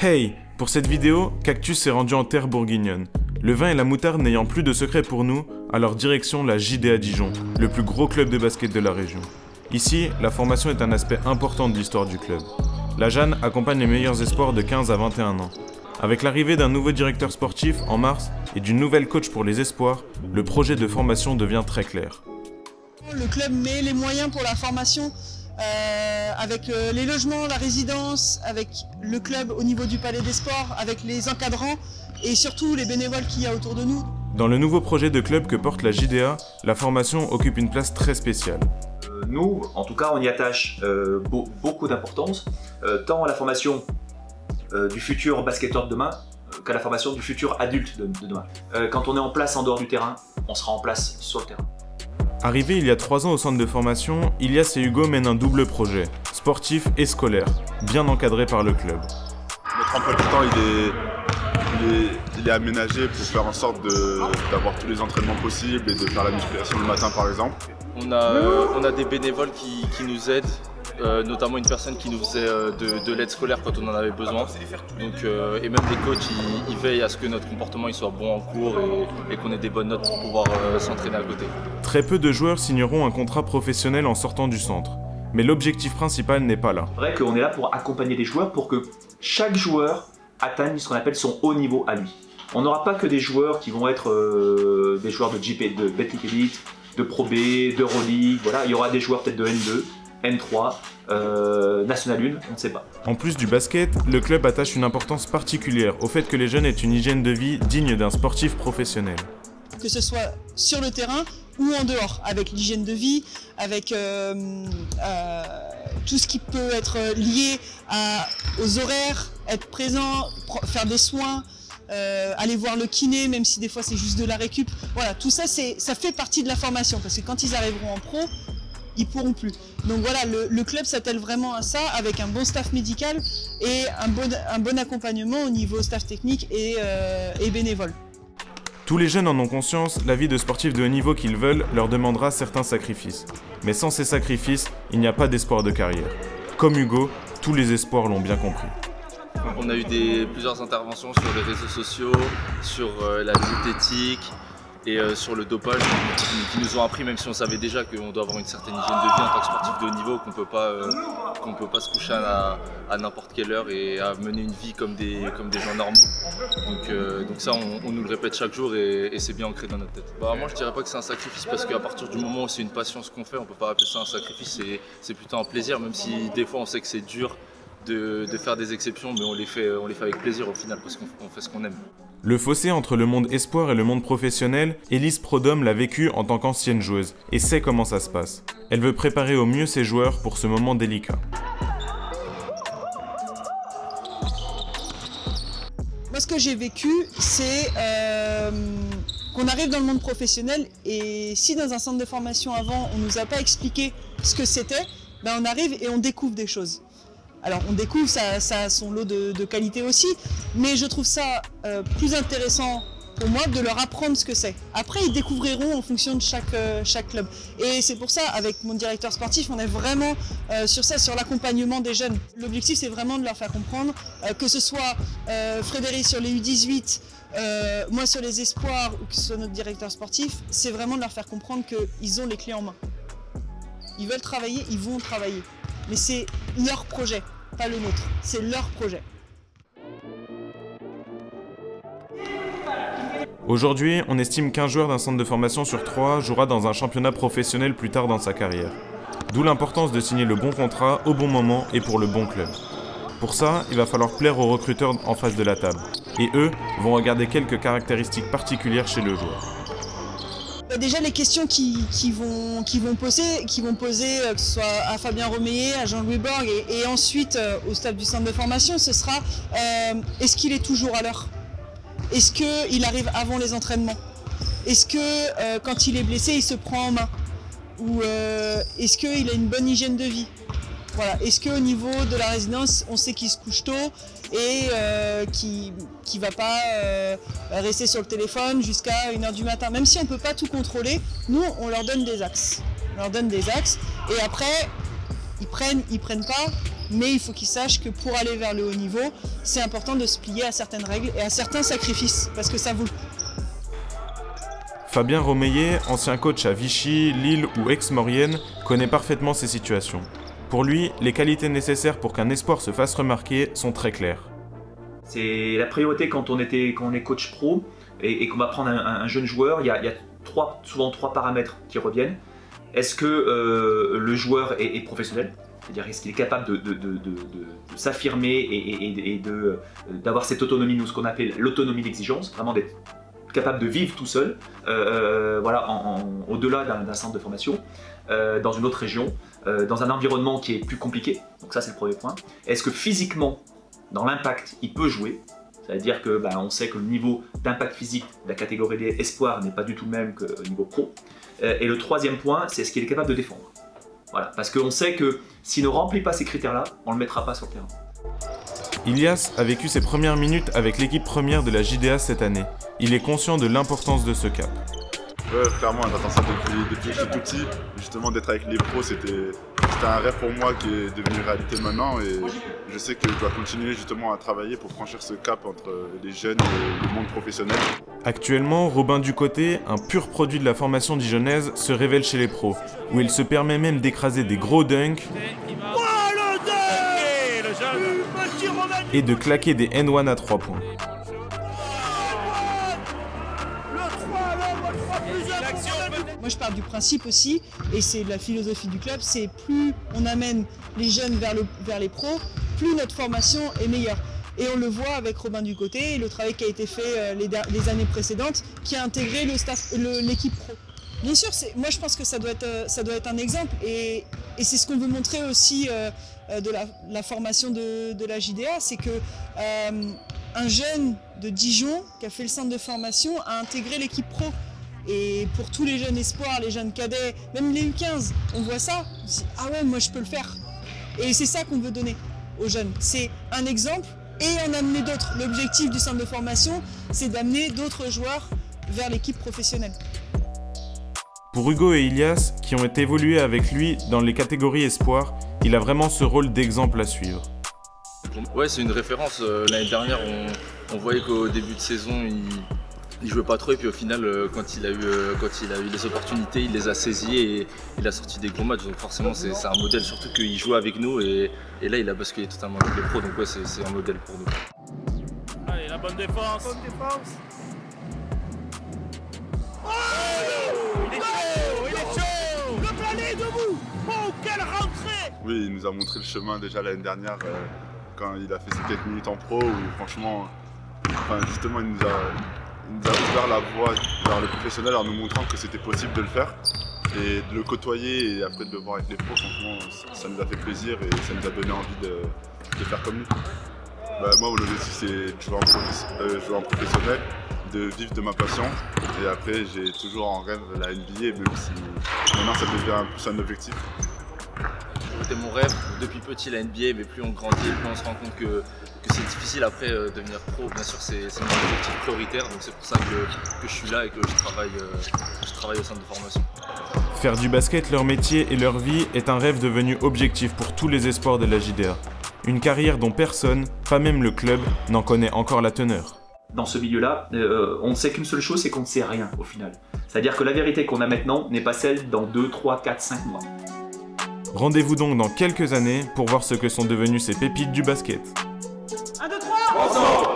Hey! Pour cette vidéo, Cactus s'est rendu en terre bourguignonne. Le vin et la moutarde n'ayant plus de secret pour nous, alors direction la JDA Dijon, le plus gros club de basket de la région. Ici, la formation est un aspect important de l'histoire du club. La Jeanne accompagne les meilleurs espoirs de 15 à 21 ans. Avec l'arrivée d'un nouveau directeur sportif en mars et d'une nouvelle coach pour les espoirs, le projet de formation devient très clair. Le club met les moyens pour la formation, avec les logements, la résidence, avec le club au niveau du palais des sports, avec les encadrants et surtout les bénévoles qu'il y a autour de nous. Dans le nouveau projet de club que porte la JDA, la formation occupe une place très spéciale. Nous, en tout cas, on y attache beaucoup d'importance, tant à la formation du futur basketteur de demain qu'à la formation du futur adulte de demain. Quand on est en place en dehors du terrain, on sera en place sur le terrain. Arrivé il y a 3 ans au centre de formation, Ilias et Hugo mènent un double projet, sportif et scolaire, bien encadré par le club. Notre emploi du temps il est aménagé pour faire en sorte d'avoir tous les entraînements possibles et de faire la musculation le matin par exemple. On a des bénévoles qui nous aident, notamment une personne qui nous faisait de l'aide scolaire quand on en avait besoin. Donc, et même les coachs, ils veillent à ce que notre comportement il soit bon en cours et qu'on ait des bonnes notes pour pouvoir s'entraîner à côté. Très peu de joueurs signeront un contrat professionnel en sortant du centre. Mais l'objectif principal n'est pas là. C'est vrai qu'on est là pour accompagner les joueurs pour que chaque joueur atteigne ce qu'on appelle son haut niveau à lui. On n'aura pas que des joueurs qui vont être des joueurs de Betclic Elite, de Pro B, d'Euroleague, voilà. Il y aura des joueurs peut-être de N2, N3, National 1, on ne sait pas. En plus du basket, le club attache une importance particulière au fait que les jeunes aient une hygiène de vie digne d'un sportif professionnel. Que ce soit sur le terrain ou en dehors, avec l'hygiène de vie, avec tout ce qui peut être lié aux horaires, être présent, faire des soins, aller voir le kiné, même si des fois c'est juste de la récup. Voilà, tout ça, ça fait partie de la formation, parce que quand ils arriveront en pro, ils pourront plus. Donc voilà, le club s'attelle vraiment à ça, avec un bon staff médical et un bon accompagnement au niveau staff technique et bénévole. Tous les jeunes en ont conscience, la vie de sportifs de haut niveau qu'ils veulent leur demandera certains sacrifices. Mais sans ces sacrifices, il n'y a pas d'espoir de carrière. Comme Hugo, tous les espoirs l'ont bien compris. On a eu plusieurs interventions sur les réseaux sociaux, sur la diététique et sur le dopage qui nous ont appris, même si on savait déjà qu'on doit avoir une certaine hygiène de vie en tant que sportif de haut niveau, qu'on peut pas se coucher à n'importe quelle heure et à mener une vie comme des gens normaux. Donc ça, on nous le répète chaque jour et c'est bien ancré dans notre tête. Moi, je dirais pas que c'est un sacrifice parce qu'à partir du moment où c'est une passion ce qu'on fait, on peut pas appeler ça un sacrifice, c'est plutôt un plaisir, même si des fois on sait que c'est dur de faire des exceptions, mais on les fait avec plaisir au final parce qu'on fait ce qu'on aime. Le fossé entre le monde espoir et le monde professionnel, Élise Prodhomme l'a vécu en tant qu'ancienne joueuse et sait comment ça se passe. Elle veut préparer au mieux ses joueurs pour ce moment délicat. Moi, ce que j'ai vécu, c'est qu'on arrive dans le monde professionnel et si dans un centre de formation avant, on ne nous a pas expliqué ce que c'était, ben on arrive et on découvre des choses. Alors on découvre, ça a son lot de qualité aussi, mais je trouve ça plus intéressant pour moi de leur apprendre ce que c'est. Après, ils découvriront en fonction de chaque club. Et c'est pour ça, avec mon directeur sportif, on est vraiment sur ça, sur l'accompagnement des jeunes. L'objectif, c'est vraiment de leur faire comprendre, que ce soit Frédéric sur les U18, moi sur les espoirs, ou que ce soit notre directeur sportif, c'est vraiment de leur faire comprendre qu'ils ont les clés en main. Ils veulent travailler, ils vont travailler. Mais c'est leur projet, pas le nôtre, c'est leur projet. Aujourd'hui, on estime qu'un joueur d'un centre de formation sur 3 jouera dans un championnat professionnel plus tard dans sa carrière. D'où l'importance de signer le bon contrat au bon moment et pour le bon club. Pour ça, il va falloir plaire aux recruteurs en face de la table. Et eux vont regarder quelques caractéristiques particulières chez le joueur. Déjà les questions qu'ils vont poser, que ce soit à Fabien Romeyer, à Jean-Louis Borg et ensuite au staff du centre de formation, ce sera est-ce qu'il est toujours à l'heure? Est-ce qu'il arrive avant les entraînements? Est-ce que quand il est blessé, il se prend en main? Ou est-ce qu'il a une bonne hygiène de vie? Voilà. Est-ce qu'au niveau de la résidence, on sait qu'il se couche tôt et qu'il ne va pas rester sur le téléphone jusqu'à 1h du matin? Même si on ne peut pas tout contrôler, nous, on leur donne des axes. On leur donne des axes et après, ils prennent pas. mais il faut qu'ils sachent que pour aller vers le haut niveau, c'est important de se plier à certaines règles et à certains sacrifices, parce que ça vaut le coup. Fabien Romeillet, ancien coach à Vichy, Lille ou Aix-Maurienne, connaît parfaitement ces situations. Pour lui, les qualités nécessaires pour qu'un espoir se fasse remarquer sont très claires. C'est la priorité quand on est coach pro et qu'on va prendre un jeune joueur, il y a souvent trois paramètres qui reviennent. Est-ce que le joueur est professionnel? C'est-à-dire est-ce qu'il est capable de s'affirmer et d'avoir cette autonomie, nous ce qu'on appelle l'autonomie d'exigence, vraiment d'être capable de vivre tout seul, voilà, au-delà d'un centre de formation, dans une autre région, dans un environnement qui est plus compliqué. Donc ça c'est le premier point. Est-ce que physiquement, dans l'impact, il peut jouer? C'est-à-dire que on sait que le niveau d'impact physique de la catégorie des espoirs n'est pas du tout le même qu'au niveau pro. Et le troisième point, c'est ce qu'il est capable de défendre. Voilà, parce qu'on sait que s'il ne remplit pas ces critères-là, on ne le mettra pas sur le terrain. Ilias a vécu ses premières minutes avec l'équipe première de la JDA cette année. Il est conscient de l'importance de ce cap. Ouais, clairement, j'attends ça depuis que je suis tout petit. Justement, d'être avec les pros, c'était un rêve pour moi qui est devenu réalité maintenant. Et je sais que je dois continuer justement à travailler pour franchir ce cap entre les jeunes et le monde professionnel. Actuellement, Robin Ducoté, un pur produit de la formation dijonnaise, se révèle chez les pros, où il se permet même d'écraser des gros dunks et de claquer des N1 à 3 points. Moi je pars du principe aussi, et c'est la philosophie du club, c'est plus on amène les jeunes vers les pros, plus notre formation est meilleure. Et on le voit avec Robin Ducoté, le travail qui a été fait les années précédentes, qui a intégré l'équipe pro. Bien sûr, moi je pense que ça doit être un exemple, et c'est ce qu'on veut montrer aussi de la formation de la JDA, c'est que un jeune de Dijon qui a fait le centre de formation a intégré l'équipe pro. Et pour tous les jeunes espoirs, les jeunes cadets, même les U15, on voit ça, on se dit ah ouais, moi je peux le faire. Et c'est ça qu'on veut donner aux jeunes, c'est un exemple et en amener d'autres. L'objectif du centre de formation, c'est d'amener d'autres joueurs vers l'équipe professionnelle. Pour Hugo et Ilias, qui ont évolué avec lui dans les catégories espoirs, il a vraiment ce rôle d'exemple à suivre. Ouais, c'est une référence. L'année dernière, on voyait qu'au début de saison, il jouait pas trop, et puis au final, quand il a eu les opportunités, il les a saisies et il a sorti des gros matchs. Donc forcément, c'est un modèle, surtout qu'il joue avec nous, et là, il a basculé totalement avec les pros. Donc ouais, c'est un modèle pour nous. Allez, la bonne défense. Bonne défense. Oh, il est chaud, il est chaud. Le plané est debout. Oh, quelle rentrée. Oui, il nous a montré le chemin déjà l'année dernière quand il a fait ses quelques minutes en pro, où franchement, justement, il nous a ouvert la voie vers le professionnel en nous montrant que c'était possible de le faire. Et de le côtoyer et après de le voir avec les pros, franchement, ça nous a fait plaisir et ça nous a donné envie de faire comme lui. Moi, l'objectif, c'est de jouer en professionnel, de vivre de ma passion. Et après, j'ai toujours en rêve la NBA, même si maintenant ça devient plus un objectif. C'était mon rêve depuis petit, la NBA, mais plus on grandit, plus on se rend compte que c'est difficile après devenir pro. Bien sûr, c'est mon objectif prioritaire, donc c'est pour ça que je suis là et que je travaille au centre de formation. Faire du basket leur métier et leur vie est un rêve devenu objectif pour tous les espoirs de la JDA. Une carrière dont personne, pas même le club, n'en connaît encore la teneur. Dans ce milieu-là, on ne sait qu'une seule chose, c'est qu'on ne sait rien au final. C'est-à-dire que la vérité qu'on a maintenant n'est pas celle dans 2, 3, 4, 5 mois. Rendez-vous donc dans quelques années pour voir ce que sont devenues ces pépites du basket. 1, 2, 3 ensemble.